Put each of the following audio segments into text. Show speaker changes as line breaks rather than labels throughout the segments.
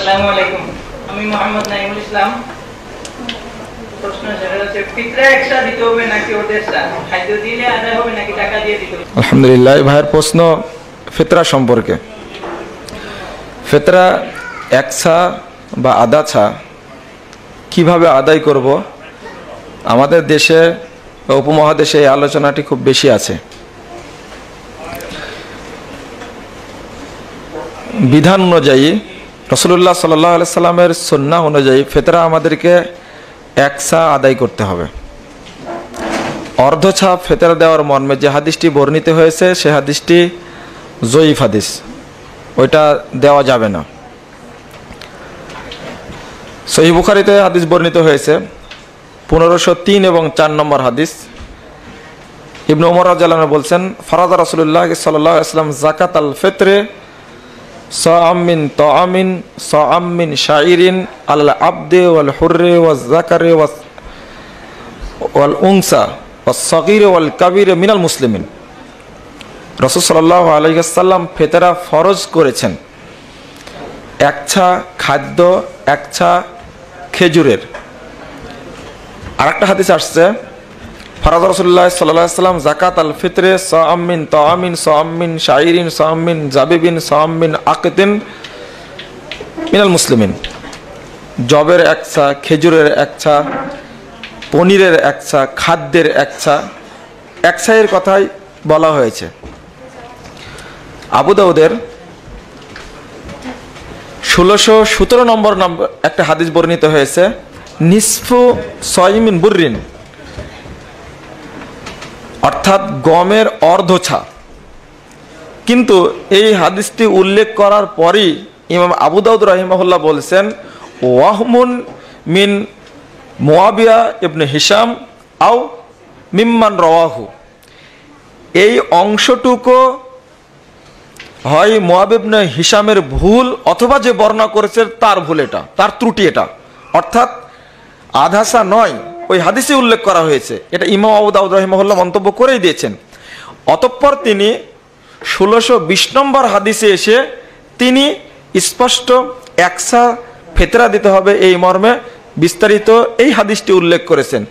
আসসালামু আলাইকুম, আমি মোহাম্মদ নাইমুল ইসলাম। প্রশ্ন সেটা হচ্ছে, ফিতরা একসাথে দিতে হবে নাকি ওদের খাদ্য দিলে আদায় হবে নাকি টাকা দিয়ে দিতে হবে?
আলহামদুলিল্লাহ, ভাইয়ের প্রশ্ন ফিতরা সম্পর্কে। ফিতরা একসা বা আদাছা কিভাবে আদায় করব, আমাদের দেশে উপমহাদেশে এই আলোচনাটি খুব বেশি আছে। বিধান অনুযায়ী রাসূলুল্লাহ সাল্লাল্লাহু আলাইহি সাল্লামের সুন্নাহ অনুযায়ী ফিতরা আমাদেরকে একসা আদায় করতে হবে। অর্ধছা ফিতরা দেওয়ার মর্মে যে হাদিসটি বর্ণিত হয়েছে সে হাদিসটি জয়ীফ হাদিস, ওইটা দেওয়া যাবে না। সহিহ বুখারীতে হাদিস বর্ণিত হয়েছে 1503 এবং 4 নম্বর হাদিস। ইবনে ওমর রাদিয়াল্লাহু আনহু বলছেন, ফারাদা রাসূলুল্লাহ সাল্লাল্লাহু আলাইহি ওয়াসাল্লাম যাকাতাল ফিত্রে সাআম মিন তাআমিন সাআম মিন শাইরিন আলাল আবদি ওয়াল হুররি ওয়াজ যাকারি ওয়াল উনসা ওয়াস সাগীর ওয়াল কাবীর মিনাল মুসলিমিন। রাসূল সাল্লাল্লাহু আলাইহি ওয়াসাল্লাম ফিতরা ফরজ করেছেন একছা খাদ্য, একছা খেজুরের। আরেকটা হাদিস আসছে, ফারাদ রাসূলুল্লাহ সাল্লাল্লাহু আলাইহি ওয়াসাল্লাম যাকাত আল ফিত্রে সাআম মিন তাআমিন সাআম মিন শাইরিন সাআম মিন জাবিবিন সাআম মিন আকিতিন মিনাল মুসলিমিন। জবের একছা, খেজুরের একছা, পনিরের একছা, খাদ্যের একছা, একছায়ের কথাই বলা হয়েছে। আবু দাউদের 1617 নম্বর একটা হাদিস বর্ণিত হয়েছে, নিসফু সয়মিন বুররিন, অর্থাৎ গমের অর্ধছা। কিন্তু এই হাদিসটি উল্লেখ করার পরই ইমাম আবু দাউদ রাহিমাহুল্লাহ বলছেন, ওয়াহমুন মিন মুয়াবিয়া ইবনে হিশাম আও মিম্মান রাওয়াহু, এই অংশটুকু হয় মুয়াব ইবনে হিশামের ভুল অথবা যে বর্ণনা করেছে তার ভুল, এটা তার ত্রুটি, এটা অর্থাৎ আধাসা নয়, ওই হাদিসে উল্লেখ করা হয়েছে। এটা ইমাম আবু দাউদ রাহিমাহুল্লাহ মন্তব্য করেই দিয়েছেন। অতঃপর তিনি 1620 নম্বর হাদিসে এসে তিনি স্পষ্ট একসা ফিতরা দিতে হবে এই মর্মে বিস্তারিত এই হাদিসটি উল্লেখ করেছেন।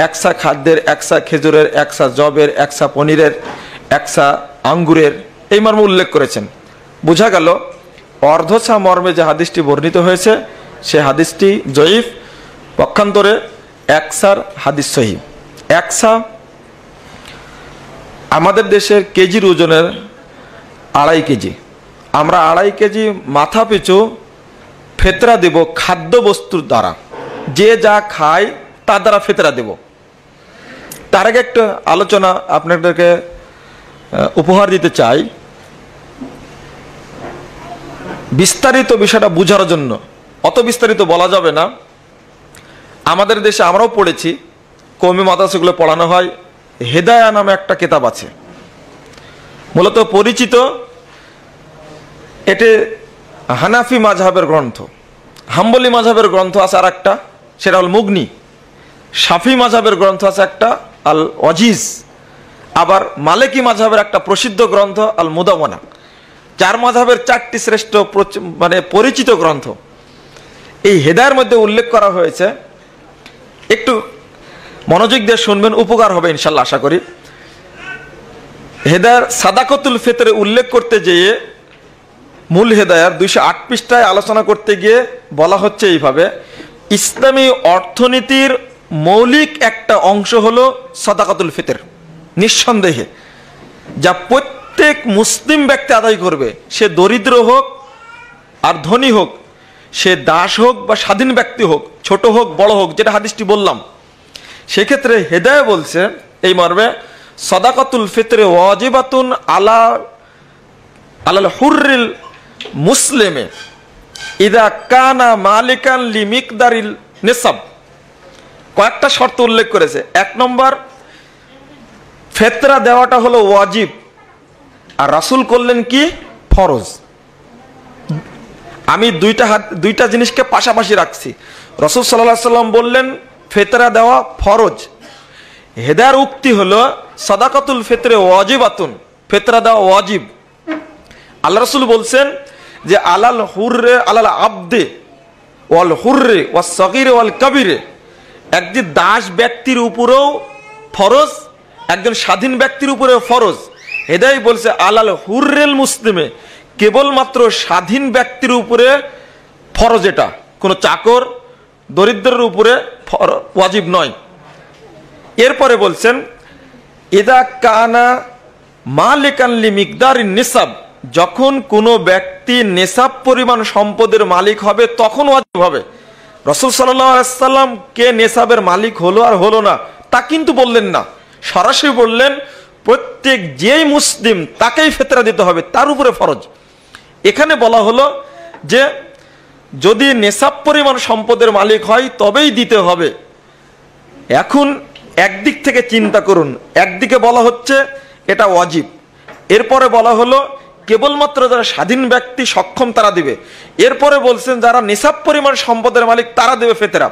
একসা খাদ্যের, একসা খেজুরের, একসা জবের, একসা পনিরের, একসা আঙ্গুরের, এই মর্মে উল্লেখ করেছেন। বোঝা গেল অর্ধছা মর্মে যে হাদিসটি বর্ণিত হয়েছে সে হাদিসটি জয়ীফ, পক্ষান্তরে একসার হাদিস সহিহ। একসা আমাদের দেশের কেজির ওজনের 2.5 কেজি। আমরা 2.5 কেজি মাথা পিছু ফিতরা দেব খাদ্য বস্তুর দ্বারা, যে যা খায় তার দ্বারা ফিতরা দেব। তার আগে একটা আলোচনা আপনাদেরকে উপহার দিতে চাই, বিস্তারিত বিষয়টা বোঝার জন্য। অত বিস্তারিত বলা যাবে না। আমাদের দেশে আমরাও পড়েছি, কওমি মাদ্রাসাগুলো পড়ানো হয়, হেদায়া নামে একটা কিতাব আছে, মূলত পরিচিত। এটি হানাফি মাযহাবের গ্রন্থ। হাম্বলি মাযহাবের গ্রন্থ আছে আর একটা, সেটা হল মুগনি। শাফি মাযহাবের গ্রন্থ আছে একটা, আল ওয়াজিজ। আবার মালিকি মাযহাবের একটা প্রসিদ্ধ গ্রন্থ আল মুদাওয়ানা। 4 মাযহাবের 4টি শ্রেষ্ঠ পরিচিত গ্রন্থ। এই হেদায়ের মধ্যে উল্লেখ করা হয়েছে, একটু মনোযোগ দিয়ে শুনবেন, উপকার হবে ইনশাল্লাহ আশা করি। হেদায়ার সাদাকতুল ফিতরে উল্লেখ করতে গিয়ে মূল হেদায়ার 208 পৃষ্ঠায় আলোচনা করতে গিয়ে বলা হচ্ছে এইভাবে, ইসলামী অর্থনীতির মৌলিক একটা অংশ হলো সাদাকাতুল ফিতর, নিঃসন্দেহে, যা প্রত্যেক মুসলিম ব্যক্তি আদায় করবে, সে দরিদ্র হোক আর ধনী হোক, সে দাস হোক বা স্বাধীন ব্যক্তি হোক, ছোট হোক বড় হোক, যেটা হাদিসটি বললাম। সেক্ষেত্রে হেদায়া বলছে এই মর্মে, সাদাকাতুল ফিতরে ওয়াজিবাতুন আলাল হুররিল মুসলিমে ইদা কানা মালিকান লিমিকদারিল নিসাব। কয়েকটা শর্ত উল্লেখ করেছে। 1 নম্বর, ফিতরা দেওয়াটা হলো ওয়াজিব, আর রাসূল করলেন কি ফরজ। আমি দুইটা জিনিসকে পাশাপাশি রাখছি। রাসূল সাল্লাল্লাহু আলাইহি ওয়াসাল্লাম বললেন ফিতরা দেওয়া ফরজ। হেদায়ার উক্তি হলো সাদাকাতুল ফিতরে ওয়াজিবাতুন, ফিতরা দেওয়া ওয়াজিব। আল্লাহ রাসূল বলছেন যে আলাল হুররে আলাল আবদে ওয়াল হুররে ওয়াস সগীরে ওয়াল কাবিরে, একজন দাস ব্যক্তির উপরেও ফরজ, একজন স্বাধীন ব্যক্তির উপরেও ফরজ। এটাই বলছে আলাল হুররেল মুসলিমে, কেবলমাত্র স্বাধীন ব্যক্তির উপরে ফরজ, এটা কোনো চাকর দরিদ্রের উপরে ওয়াজিব নয়। এরপরে বলছেন ইদা কানা মালিকান লি মিকদারিন নিসাব, যখন কোনো ব্যক্তি নেসাব পরিমাণ সম্পদের মালিক হবে তখন ওয়াজিব হবে। রাসূল সাল্লাল্লাহু আলাইহি ওয়াসাল্লাম কে নেসাবের মালিক হলো আর হলো না তা কিন্তু বললেন না, সরাসরি বললেন প্রত্যেক যেই মুসলিম তাকেই ফিতরা দিতে হবে, তার উপরে ফরজ। এখানে বলা হলো যে যদি নেসাব পরিমাণ সম্পদের মালিক হয় তবেই দিতে হবে। এখন একদিক থেকে চিন্তা করুন, একদিকে বলা হচ্ছে এটা ওয়াজিব, এরপরে বলা হলো কেবলমাত্র যারা স্বাধীন ব্যক্তি সক্ষম তারা দিবে, এরপরে বলছেন যারা নেসাব পরিমাণ সম্পদের মালিক তারা দেবে ফিতরা।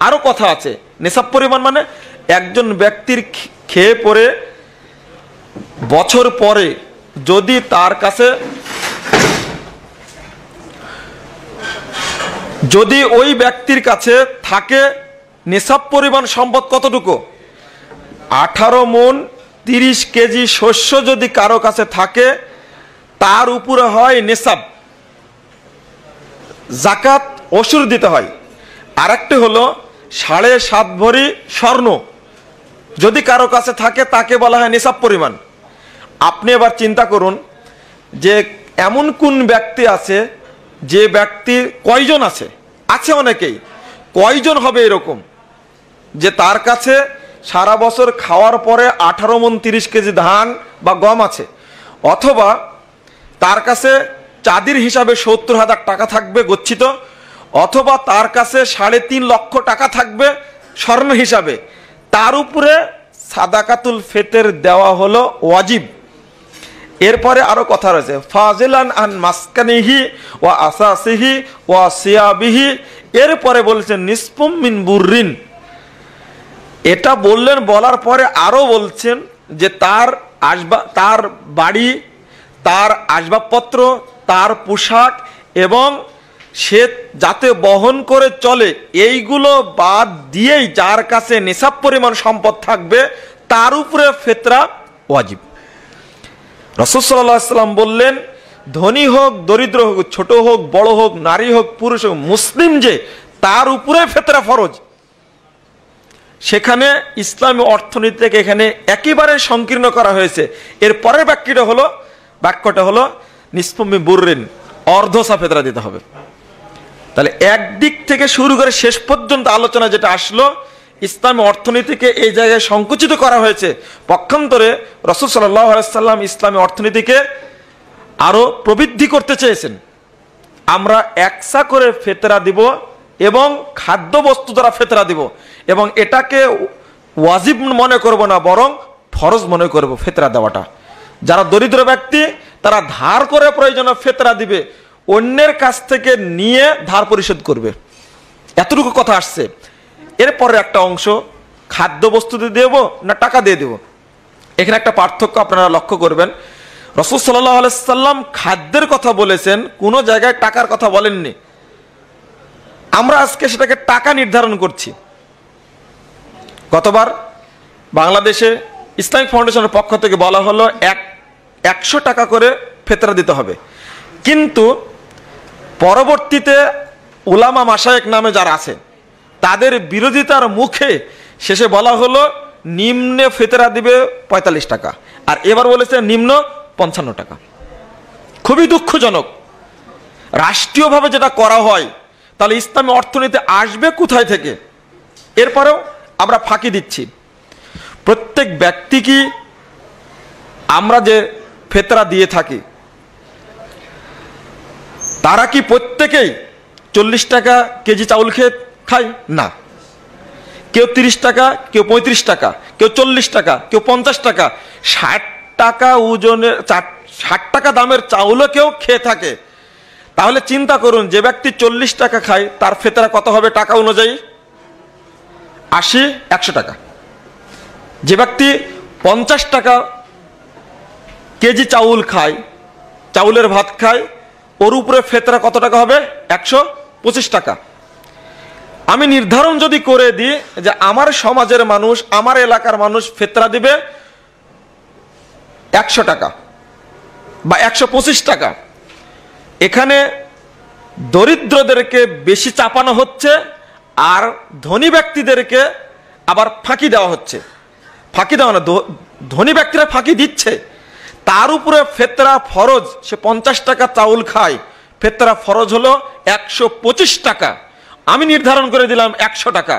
আরো কথা আছে, নেসাব পরিমাণ মানে একজন ব্যক্তির খেয়ে পরে বছর পরে যদি তার কাছে, যদি ওই ব্যক্তির কাছে থাকে নেসাব পরিমাণ সম্পদ কতটুকু, 18 মণ 30 কেজি শস্য যদি কারো কাছে থাকে তার উপরে হয় নেসাব, জাকাত অসুর দিতে হয়। আরেকটি হলো 7.5 ভরি স্বর্ণ যদি কারো কাছে থাকে তাকে বলা হয় নেসাব পরিমাণ। আপনি এবার চিন্তা করুন যে এমন কোন ব্যক্তি আছে, যে ব্যক্তি কয়জন আছে, আছে অনেকেই, কয়জন হবে এরকম যে তার কাছে সারা বছর খাওয়ার পরে 18 মণ 30 কেজি ধান বা গম আছে, অথবা তার কাছে চাঁদির হিসাবে 70,000 টাকা থাকবে গচ্ছিত, অথবা তার কাছে 3.5 লক্ষ টাকা থাকবে স্বর্ণ হিসাবে, তার উপরে সাদাকাতুল ফিতর দেওয়া হলো ওয়াজিব। এরপরে আরো কথা রয়েছে ফাজিলান আন মাসকানিহি ওয়া আসাসিহি ওয়া সিয়াবিহি, এরপরে বলছেন নিসফুম মিন বুররিন। এটা বললেন, বলার পরে আরো বলছেন যে তার তার বাড়ি, তার আসবাবপত্র, তার পোশাক এবং সে যাতে বহন করে চলে, এইগুলো বাদ দিয়েই যার কাছে নেসাব পরিমাণ সম্পদ থাকবে তার উপরে ফিতরা ওয়াজিব। রাসূল সাল্লাল্লাহু আলাইহি ওয়াসাল্লাম বললেন ধনী হোক দরিদ্র হোক, ছোট হোক বড় হোক, নারী হোক পুরুষ হোক, মুসলিম যে তার উপরে ফিতরা ফরজ। সেখানে ইসলামী অর্থনীতিকে এখানে একেবারে সংকীর্ণ করা হয়েছে। এর পরের বাক্যটা হলো নিসফুম মিন বুররিন, অর্ধসা ফিতরা দিতে হবে। তাহলে একদিক থেকে শুরু করে শেষ পর্যন্ত আলোচনা যেটা আসলো, ইসলামী অর্থনীতিকে এই জায়গায় সংকুচিত করা হয়েছে। পক্ষান্তরে রাসূল সাল্লাল্লাহু আলাইহি ওয়াসাল্লাম ইসলামী অর্থনীতিকে আরো প্রবৃদ্ধি করতে চেয়েছেন। আমরা একসা করে ফিতরা দিব এবং খাদ্য বস্তু দ্বারা ফিতরা দিব, এবং এটাকে ওয়াজিব মনে করব না, বরং ফরজ মনে করব ফিতরা দেওয়াটা। যারা দরিদ্র ব্যক্তি তারা ধার করে প্রয়োজনে ফিতরা দিবে, অন্যের কাছ থেকে নিয়ে ধার পরিশোধ করবে, এতটুকু কথা আসছে। এরপরে একটা অংশ খাদ্য বস্তু দিয়ে দেব না টাকা দিয়ে দেব, এখানে একটা পার্থক্য আপনারা লক্ষ্য করবেন। রাসূল সাল্লাল্লাহু আলাইহি ওয়াসাল্লাম খাদ্যের কথা বলেছেন, কোনো জায়গায় টাকার কথা বলেননি। আমরা আজকে সেটাকে টাকা নির্ধারণ করছি। গতবার বাংলাদেশে ইসলামিক ফাউন্ডেশনের পক্ষ থেকে বলা হলো 100 টাকা করে ফিতরা দিতে হবে, কিন্তু পরবর্তীতে উলামা মাশায়েখ নামে যারা আছে তাদের বিরোধিতার মুখে শেষে বলা হলো নিম্নে ফিতরা দিবে 45 টাকা, আর এবার বলেছে নিম্ন 55 টাকা। খুবই দুঃখজনক। রাষ্ট্রীয়ভাবে যেটা করা হয় তাহলে ইসলামী অর্থনীতি আসবে কোথায় থেকে? এরপরেও আমরা ফাঁকি দিচ্ছি। প্রত্যেক ব্যক্তি কি আমরা যে ফিতরা দিয়ে থাকি তারা কি প্রত্যেকেই 40 টাকা কেজি চাউল খেয়ে খায়? না, কেউ 30 টাকা, কেউ 35 টাকা, কেউ 40 টাকা, কেউ 50 টাকা, 60 টাকা ওজনের 60 টাকা দামের চাউলও কেউ খেয়ে থাকে। তাহলে চিন্তা করুন, যে ব্যক্তি 40 টাকা খায় তার ফিতরা কত হবে টাকা অনুযায়ী? 80-100 টাকা। যে ব্যক্তি 50 টাকা কেজি চাউল খায়, চাউলের ভাত খায়, ওর উপরে ফেতরা কত টাকা হবে? 125 টাকা। আমি নির্ধারণ যদি করে দিই যে আমার সমাজের মানুষ, আমার এলাকার মানুষ ফেতরা দিবে 100 টাকা বা 125 টাকা, এখানে দরিদ্রদেরকে বেশি চাপানো হচ্ছে আর ধনী ব্যক্তিদেরকে আবার ফাঁকি দেওয়া হচ্ছে। ফাঁকি দেওয়া না, ধনী ব্যক্তিরা ফাঁকি দিচ্ছে, তার উপরে ফেতরা ফরজ। সে 50 টাকা চাউল খায়, ফেতরা ফরজ হলো 125 টাকা। আমি নির্ধারণ করে দিলাম 100 টাকা।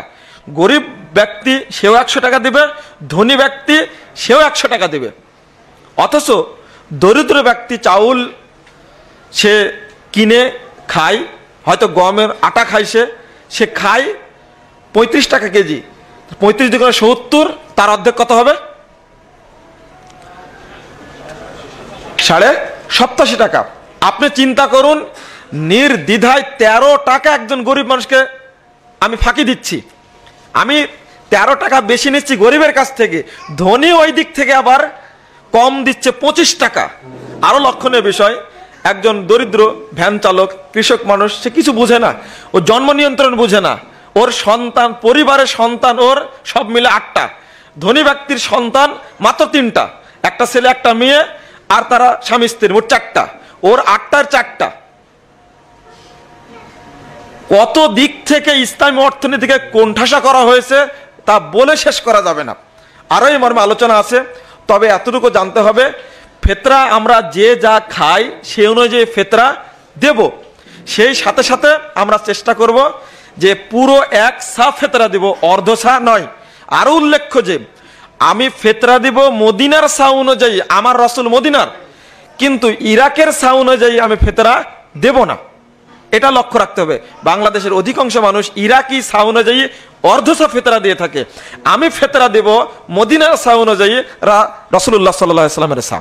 গরিব ব্যক্তি সেও 100 টাকা দিবে, ধনী ব্যক্তি সেও 100 টাকা দিবে। অথচ দরিদ্র ব্যক্তি চাউল সে কিনে খায়, হয়তো গমের আটা খাইছে, সে খায় 35 টাকা কেজি। 35 দুগুণে 70, তার অর্ধেক কত হবে? 87.5 টাকা। আপনি চিন্তা করুন, নির্দ্বিধায় 13 টাকা একজন গরিব মানুষকে আমি ফাঁকি দিচ্ছি। আমি 13 টাকা বেশি নিচ্ছি গরিবের কাছ থেকে, ধনী ওই দিক থেকে আবার কম দিচ্ছে 25 টাকা। আরো লক্ষণীয় বিষয়, একজন দরিদ্র ভ্যান চালক, কৃষক মানুষ, সে কিছু বুঝে না, ও জন্ম নিয়ন্ত্রণ বুঝে না, ওর সন্তান, পরিবারের সন্তান ওর সব মিলে 8টা, ধনী ব্যক্তির সন্তান মাত্র 3টা, একটা ছেলে একটা মেয়ে, আর তারা স্বামী স্ত্রী, মোট 4টা, ওর 8টার 4টা। কত দিক থেকে ইসলামী অর্থনীতিকে কোণঠাসা করা হয়েছে তা বলে শেষ করা যাবে না। আরো এই মর্মে আলোচনা আছে, তবে এতটুকু জানতে হবে, ফেতরা আমরা যে যা খাই সে অনুযায়ী ফেতরা দেব। সেই সাথে সাথে আমরা চেষ্টা করব যে পুরো 1 সা ফেতরা দিব, অর্ধ সা নয়। আরো উল্লেখ্য যে আমি ফেতরা দিব মদিনার সা অনুযায়ী, আমার রাসূল মদিনার, কিন্তু ইরাকের সা অনুযায়ী আমি ফেতরা দেব না। এটা লক্ষ্য রাখতে হবে। বাংলাদেশের অধিকাংশ মানুষ ইরাকি সা অনুযায়ী অর্ধসা ফেতরা দিয়ে থাকে। আমি ফেতরা দেব মদিনার সা অনুযায়ী, রাসূলুল্লাহ সাল্লাল্লাহু আলাইহি ওয়াসাল্লামের সা।